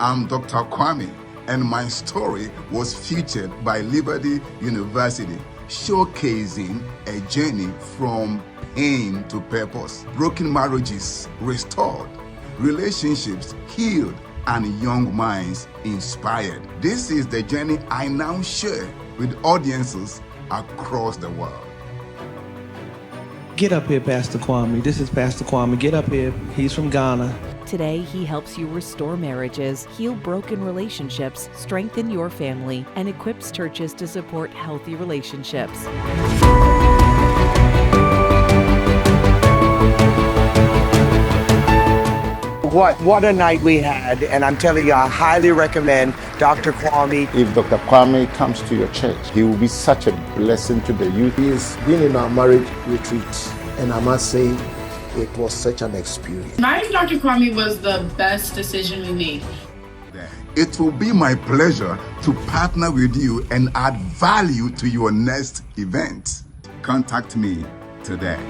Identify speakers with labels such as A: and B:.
A: I'm Dr. Kwame, and my story was featured by Liberty University, showcasing a journey from pain to purpose, broken marriages restored, relationships healed, and young minds inspired. This is the journey I now share with audiences across the world.
B: Get up here, Pastor Kwame. This is Pastor Kwame. Get up here. He's from Ghana.
C: Today, he helps you restore marriages, heal broken relationships, strengthen your family, and equips churches to support healthy relationships.
D: What a night we had, and I'm telling you, I highly recommend Dr. Kwame.
E: If Dr. Kwame comes to your church, he will be such a blessing to the youth.
F: He's been in our marriage retreat, and I must say, it was such an experience.
G: Marrying Dr. Kwame was the best decision we made.
A: It will be my pleasure to partner with you and add value to your next event. Contact me today.